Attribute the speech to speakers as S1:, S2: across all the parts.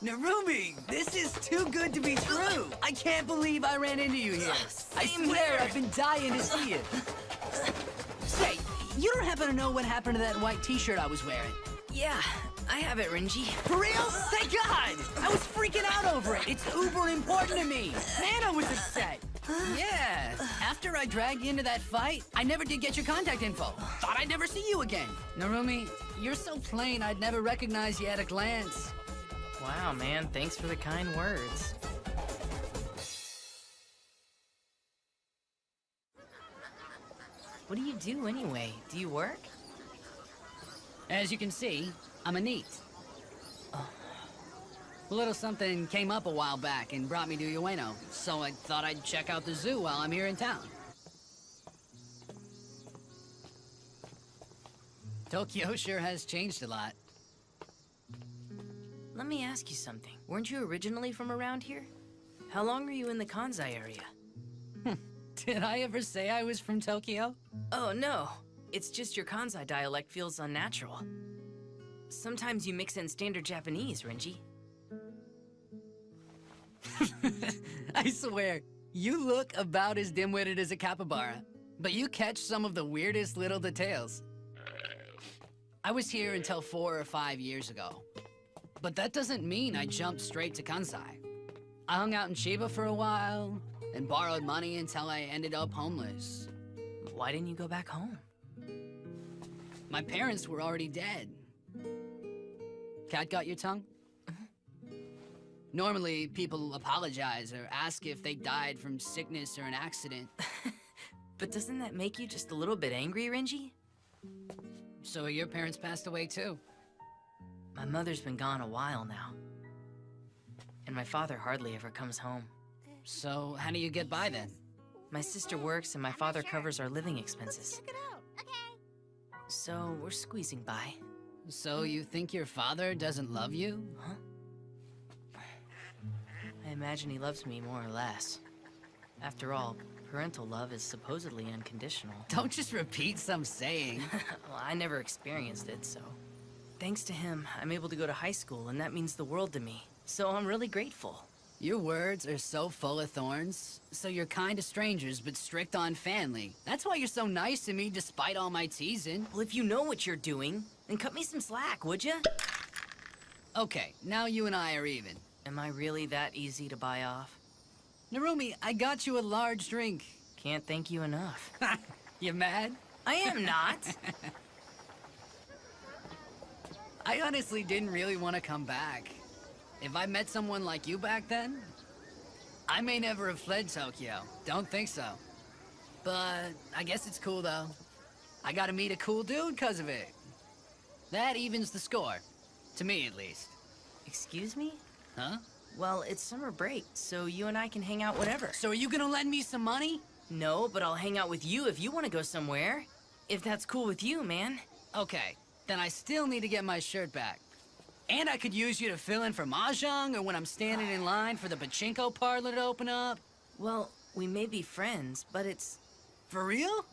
S1: Narumi, this is too good to be true. I can't believe I ran into you here. I swear I've been dying to see you. Say, you don't happen to know what happened to that white t-shirt I was wearing?
S2: Yeah, I have it, Renji.
S1: For real? Thank God! I was freaking out over it. It's uber important to me. Nana was upset. Yeah, after I dragged you into that fight, I never did get your contact info. Thought I'd never see you again. Narumi, you're so plain I'd never recognize you at a glance.
S2: Wow, man, thanks for the kind words. What do you do anyway? Do you work?
S1: As you can see, I'm a NEET. A little something came up a while back and brought me to Ueno, so I thought I'd check out the zoo while I'm here in town. Tokyo sure has changed a lot.
S2: Let me ask you something. Weren't you originally from around here? How long were you in the Kansai area?
S1: Did I ever say I was from Tokyo?
S2: Oh, no. It's just your Kansai dialect feels unnatural. Sometimes you mix in standard Japanese, Renji.
S1: I swear, you look about as dim-witted as a capybara, but you catch some of the weirdest little details. I was here until 4 or 5 years ago, but that doesn't mean I jumped straight to Kansai. I hung out in Chiba for a while and borrowed money until I ended up homeless.
S2: Why didn't you go back home?
S1: My parents were already dead. Cat got your tongue? Normally, people apologize or ask if they died from sickness or an accident.
S2: But doesn't that make you just a little bit angry, Renji?
S1: So your parents passed away too?
S2: My mother's been gone a while now. And my father hardly ever comes home.
S1: So how do you get by then?
S2: My sister works and my father covers our living expenses. So we're squeezing by.
S1: So you think your father doesn't love you?
S2: Huh? I imagine he loves me more or less. After all, parental love is supposedly unconditional.
S1: Don't just repeat some saying.
S2: Well, I never experienced it, so... Thanks to him, I'm able to go to high school, and that means the world to me. So I'm really grateful.
S1: Your words are so full of thorns. So you're kind to strangers, but strict on family. That's why you're so nice to me despite all my teasing.
S2: Well, if you know what you're doing, then cut me some slack, would ya?
S1: Okay, now you and I are even.
S2: Am I really that easy to buy off?
S1: Narumi, I got you a large drink.
S2: Can't thank you enough.
S1: You mad?
S2: I am not.
S1: I honestly didn't really want to come back. If I met someone like you back then, I may never have fled Tokyo. Don't think so. But I guess it's cool though. I gotta meet a cool dude because of it. That evens the score. To me, at least.
S2: Excuse me?
S1: Huh?
S2: Well, it's summer break, so you and I can hang out whenever.
S1: So are you gonna lend me some money?
S2: No, but I'll hang out with you if you want to go somewhere. If that's cool with you, man.
S1: Okay, then I still need to get my shirt back. And I could use you to fill in for Mahjong or when I'm standing in line for the pachinko parlor to open up.
S2: Well, we may be friends, but it's...
S1: For real?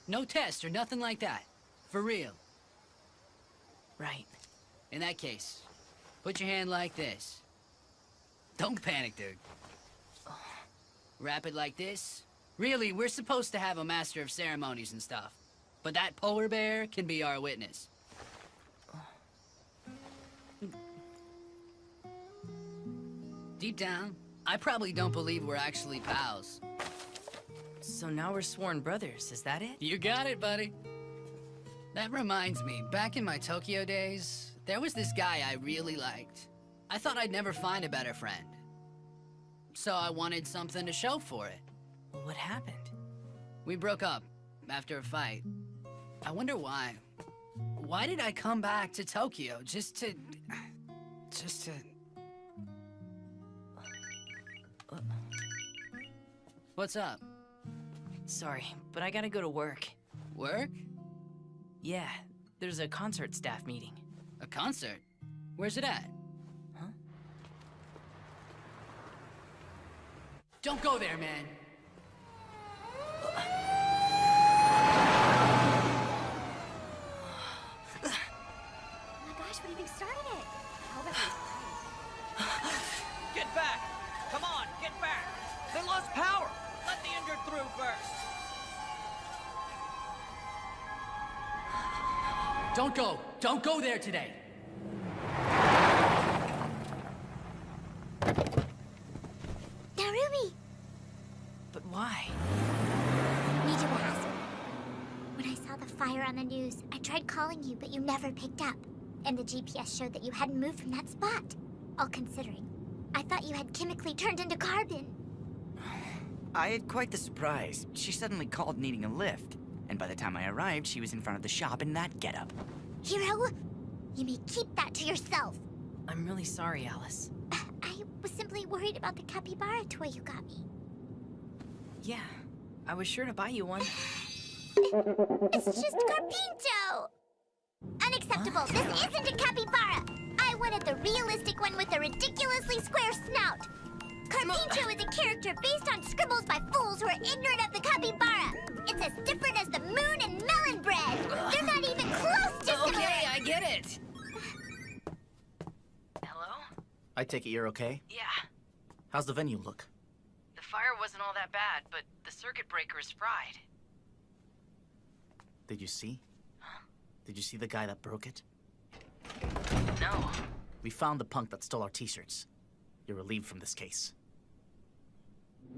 S1: No test or nothing like that. For real.
S2: Right.
S1: In that case, put your hand like this. Don't panic, dude. Wrap it like this. Really, we're supposed to have a master of ceremonies and stuff. But that polar bear can be our witness. Deep down, I probably don't believe we're actually pals.
S2: So now we're sworn brothers, is that it?
S1: You got it, buddy. That reminds me, back in my Tokyo days, there was this guy I really liked. I thought I'd never find a better friend. So I wanted something to show for it.
S2: What happened?
S1: We broke up after a fight. I wonder why. Why did I come back to Tokyo just to... What's up?
S2: Sorry, but I gotta go to work.
S1: Work?
S2: Yeah, there's a concert staff meeting.
S1: A concert? Where's it at?
S2: Huh?
S1: Don't go there, man.
S3: Oh my gosh, what do you think started it? Get back! Come on, get back! They lost power! Let the injured through first!
S1: Don't go! Don't go there today!
S4: Narumi!
S2: But why?
S4: Need to ask. When I saw the fire on the news, I tried calling you, but you never picked up. And the GPS showed that you hadn't moved from that spot. All considering, I thought you had chemically turned into carbon.
S5: I had quite the surprise. She suddenly called needing a lift. And by the time I arrived, she was in front of the shop in that getup.
S4: Hiro, you may keep that to yourself.
S2: I'm really sorry, Alice.
S4: I was simply worried about the capybara toy you got me.
S2: Yeah, I was sure to buy you one.
S4: It's just Carpincho! Unacceptable! This isn't a capybara! I wanted the realistic one with a ridiculously square snout. Carpincho is a character based on scribbles by fools who are ignorant of the capybara. It's as different as the moon and melon bread. They're not even close to similar.
S1: Okay, I get it!
S2: Hello?
S6: I take it you're okay?
S2: Yeah.
S6: How's the venue look?
S2: The fire wasn't all that bad, but the circuit breaker is fried.
S6: Did you see? Did you see the guy that broke it?
S2: No.
S6: We found the punk that stole our t-shirts. You're relieved from this case.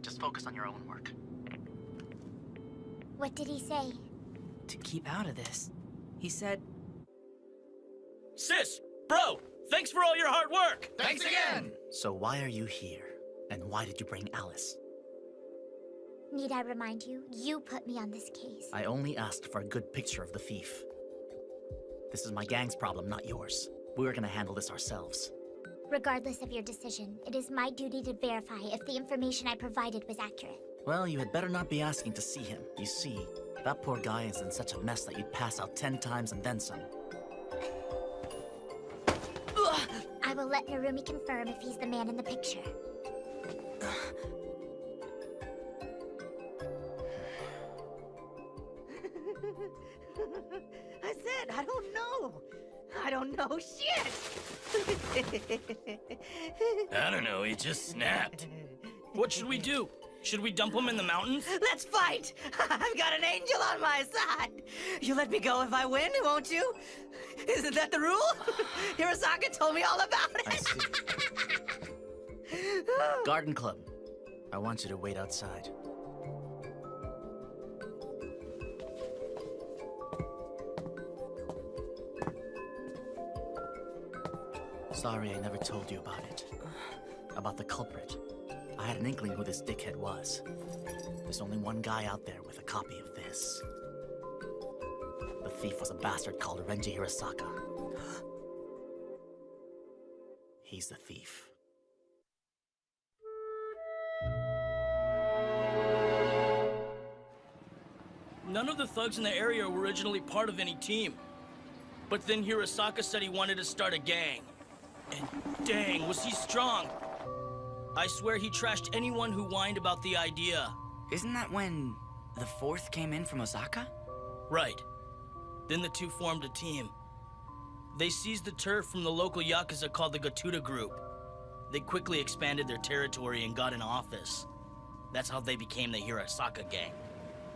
S6: Just focus on your own work.
S4: What did he say?
S2: To keep out of this. He said,
S3: Sis! Bro! Thanks for all your hard work!
S1: Thanks again!
S6: So why are you here? And why did you bring Alice?
S4: Need I remind you, you put me on this case.
S6: I only asked for a good picture of the thief. This is my gang's problem, not yours. We're gonna handle this ourselves.
S4: Regardless of your decision, it is my duty to verify if the information I provided was accurate.
S6: Well, you had better not be asking to see him. You see, that poor guy is in such a mess that you'd pass out 10 times and then some.
S4: I will let Narumi confirm if he's the man in the picture.
S7: I said, I don't know. I don't know shit.
S3: I don't know, he just snapped. What should we do? Should we dump him in the mountains?
S7: Let's fight. I've got an angel on my side. You let me go if I win, won't you? Isn't that the rule? Hirosaka told me all about
S6: I
S7: it.
S6: see. Garden Club. I want you to wait outside. Sorry I never told you about it. About the culprit. I had an inkling who this dickhead was. There's only one guy out there with a copy of this. The thief was a bastard called Renji Hirosaka. He's the thief.
S8: None of the thugs in the area were originally part of any team. But then Hirosaka said he wanted to start a gang. And dang, was he strong. I swear he trashed anyone who whined about the idea.
S5: Isn't that when the fourth came in from Osaka?
S8: Right. Then the two formed a team. They seized the turf from the local Yakuza called the Gatuda Group. They quickly expanded their territory and got an office. That's how they became the Hirosaka gang.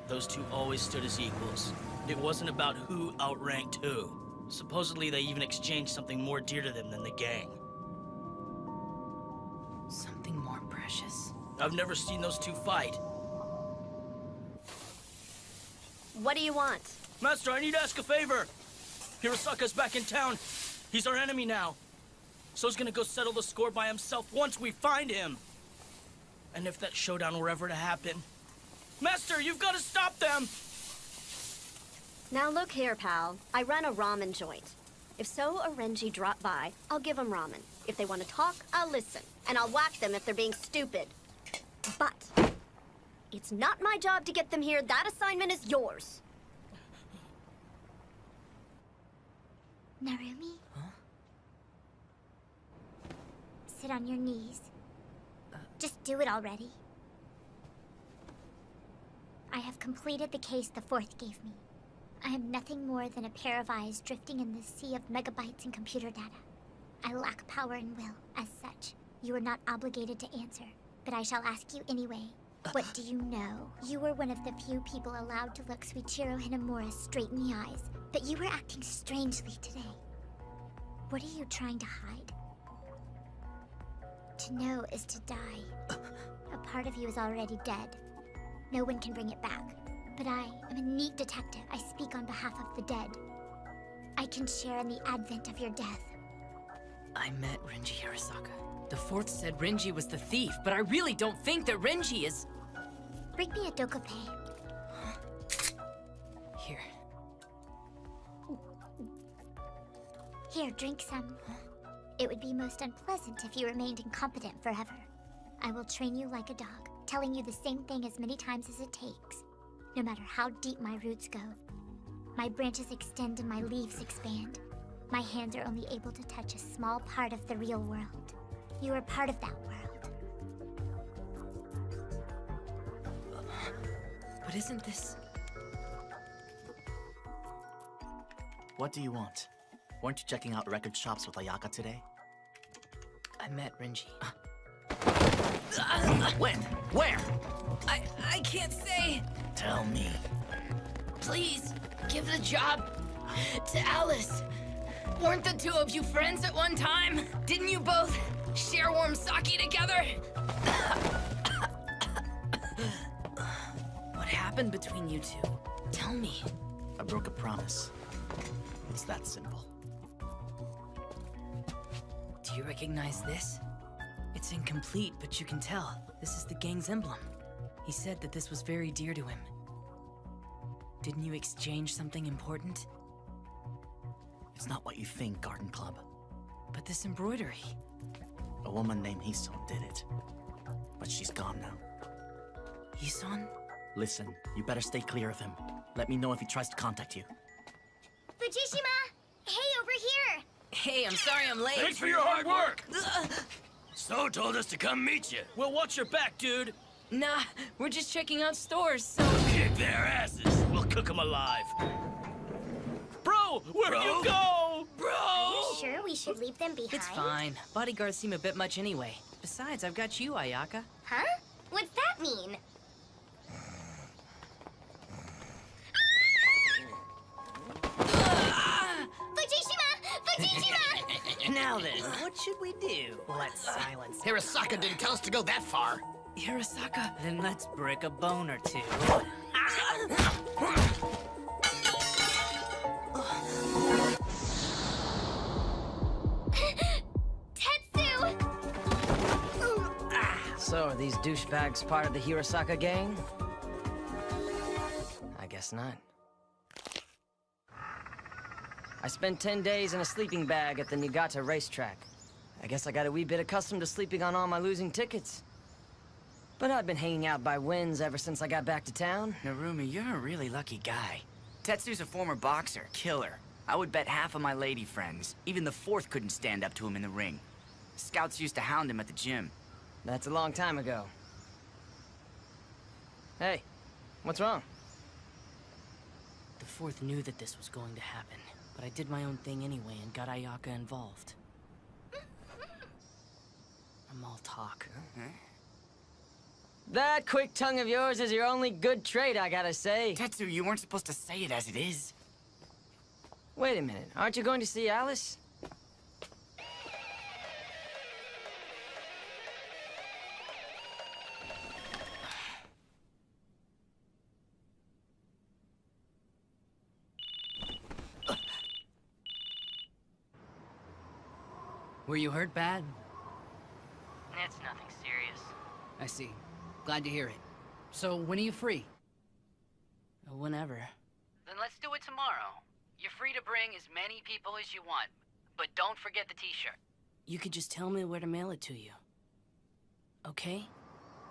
S8: Those two always stood as equals. It wasn't about who outranked who. Supposedly they even exchanged something more dear to them than the gang.
S2: something more precious.
S8: I've never seen those two fight.
S9: What do you want?
S8: Master, I need to ask a favor. Hirosaka's back in town. He's our enemy now. So he's gonna go settle the score by himself once we find him. And if that showdown were ever to happen... Master, you've got to stop them!
S9: Now look here, pal. I run a ramen joint. If So or Renji drop by, I'll give them ramen. If they want to talk, I'll listen. And I'll whack them if they're being stupid. But it's not my job to get them here. That assignment is yours.
S4: Narumi? Huh? Sit on your knees. Just do it already. I have completed the case the Fourth gave me. I am nothing more than a pair of eyes drifting in the sea of megabytes and computer data. I lack power and will. As such, you are not obligated to answer. But I shall ask you anyway. What do you know? You were one of the few people allowed to look Suichiro Hinamura straight in the eyes. But you were acting strangely today. What are you trying to hide? To know is to die. A part of you is already dead. No one can bring it back. But I am a neat detective. I speak on behalf of the dead. I can share in the advent of your death.
S2: I met Renji Hirasaka. The fourth said Renji was the thief, but I really don't think that Renji is...
S4: Bring me a dokope.
S2: Here.
S4: Here, drink some. It would be most unpleasant if you remained incompetent forever. I will train you like a dog, telling you the same thing as many times as it takes, no matter how deep my roots go. My branches extend and my leaves expand. My hands are only able to touch a small part of the real world. You are part of that world.
S2: But isn't this...
S6: What do you want? Weren't you checking out record shops with Ayaka today?
S2: I met Renji.
S6: When? Where?
S2: I can't say.
S6: Tell me.
S2: Please, give the job to Alice. Weren't the two of you friends at one time? Didn't you both share warm sake together? What happened between you two? Tell me.
S6: I broke a promise. It's that simple.
S2: Do you recognize this? It's incomplete, but you can tell. This is the gang's emblem. He said that this was very dear to him. Didn't you exchange something important?
S6: It's not what you think, Garden Club.
S2: But this embroidery...
S6: A woman named Hiso did it. But she's gone now.
S2: Ison?
S6: Listen, you better stay clear of him. Let me know if he tries to contact you.
S4: Fujishima! Hey, over here!
S2: Hey, I'm sorry I'm late.
S10: Thanks for your hard work! So told us to come meet you.
S8: Well, watch your back, dude.
S2: Nah, we're just checking out stores, so...
S10: Kick their asses.
S8: We'll cook them alive. Bro, where'd you go? Bro!
S4: You sure we should leave them behind?
S2: It's fine. Bodyguards seem a bit much anyway. Besides, I've got you, Ayaka.
S4: Huh? What's that mean? Fujishima!
S7: Now then, what should we do?
S2: Let's silence him.
S11: Hirasaka didn't tell us to go that far.
S2: Hirasaka!
S7: Then let's brick a bone or two.
S4: Tetsu!
S7: So, are these douchebags part of the Hirasaka gang? I guess not. I spent 10 days in a sleeping bag at the Niigata racetrack. I guess I got a wee bit accustomed to sleeping on all my losing tickets. But I've been hanging out by Wynn's ever since I got back to town.
S5: Narumi, you're a really lucky guy. Tetsu's a former boxer, killer. I would bet half of my lady friends, even the fourth couldn't stand up to him in the ring. Scouts used to hound him at the gym.
S7: That's a long time ago. Hey, what's wrong?
S2: The fourth knew that this was going to happen, but I did my own thing anyway and got Ayaka involved. I'm all talk.
S7: That quick tongue of yours is your only good trait, I gotta say.
S5: Tetsu, you weren't supposed to say it as it is.
S7: Wait a minute, aren't you going to see Alice?
S1: Were you hurt bad?
S2: It's nothing serious.
S1: I see. Glad to hear it. So, when are you free?
S2: Whenever.
S1: Then let's do it tomorrow. You're free to bring as many people as you want, but don't forget the t-shirt.
S2: You could just tell me where to mail it to you. Okay?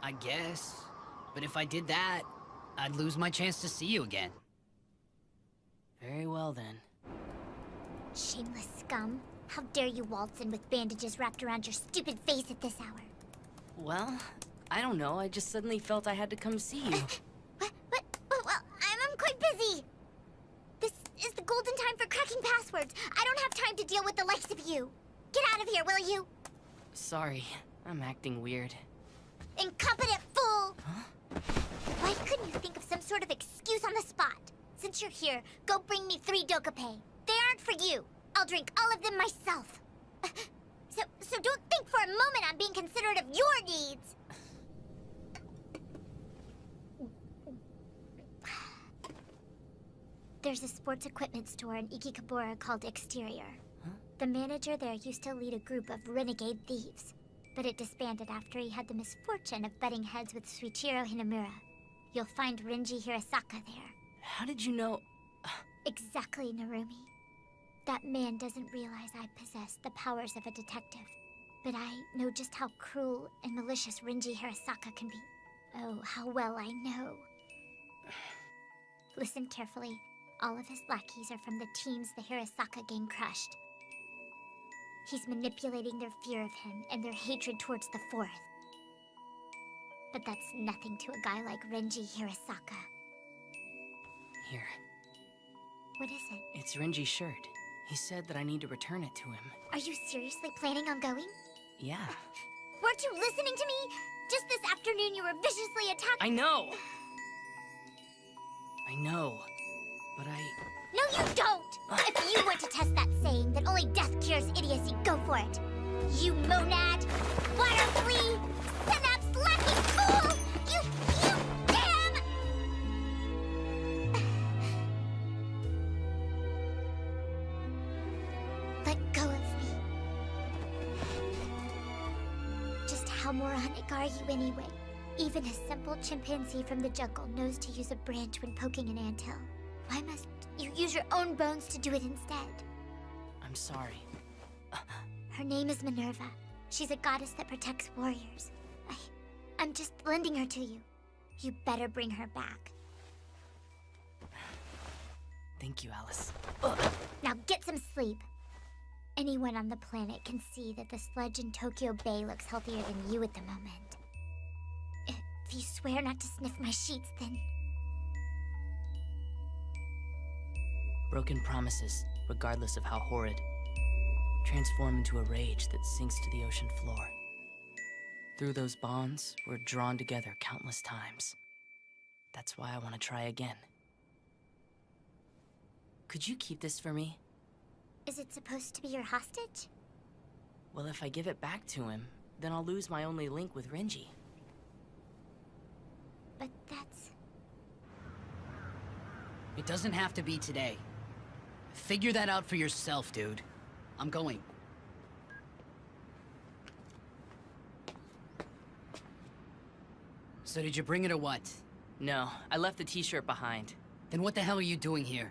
S1: I guess. But if I did that, I'd lose my chance to see you again.
S2: Very well then.
S4: Shameless scum. How dare you waltz in with bandages wrapped around your stupid face at this hour?
S2: Well, I don't know. I just suddenly felt I had to come see you.
S4: What? Well, I'm quite busy. This is the golden time for cracking passwords. I don't have time to deal with the likes of you. Get out of here, will you?
S2: Sorry, I'm acting weird.
S4: Incompetent fool! Why couldn't you think of some sort of excuse on the spot? Since you're here, go bring me 3 dokupe. They aren't for you. I'll drink all of them myself. So don't think for a moment I'm being considerate of your needs. There's a sports equipment store in Ikikabura called Exterior. The manager there used to lead a group of renegade thieves, but it disbanded after he had the misfortune of butting heads with Suichiro Hinamura. You'll find Renji Hirasaka there.
S2: How did you know?
S4: Exactly, Narumi. That man doesn't realize I possess the powers of a detective, but I know just how cruel and malicious Renji Hirasaka can be. Oh, how well I know. Listen carefully. All of his lackeys are from the teams the Hirasaka gang crushed. He's manipulating their fear of him and their hatred towards the Fourth. But that's nothing to a guy like Renji Hirasaka.
S2: Here,
S4: What is it?
S2: it's Renji's shirt. He said that I need to return it to him.
S4: Are you seriously planning on going?
S2: Yeah,
S4: Weren't you listening to me? Just this afternoon you were viciously attacked.
S2: I know, but
S4: No, you don't! If you want to test that saying that only death cures idiocy, go for it. You monad! Water flea! Synapse lacking fool! You damn! Let go of me. Just how moronic are you anyway? Even a simple chimpanzee from the jungle knows to use a branch when poking an anthill. Why must you use your own bones to do it instead?
S2: I'm sorry.
S4: Her name is Minerva. She's a goddess that protects warriors. I'm just lending her to you. You better bring her back.
S2: Thank you, Alice.
S4: Now get some sleep. Anyone on the planet can see that the sludge in Tokyo Bay looks healthier than you at the moment. If you swear not to sniff my sheets, then...
S2: Broken promises, regardless of how horrid, transform into a rage that sinks to the ocean floor. Through those bonds, we're drawn together countless times. That's why I want to try again. Could you keep this for me?
S4: Is it supposed to be your hostage?
S2: Well, if I give it back to him, then I'll lose my only link with Renji.
S4: But that's...
S1: It doesn't have to be today. Figure that out for yourself, dude. I'm going. So did you bring it or what?
S2: No, I left the t-shirt behind.
S1: Then what the hell are you doing here?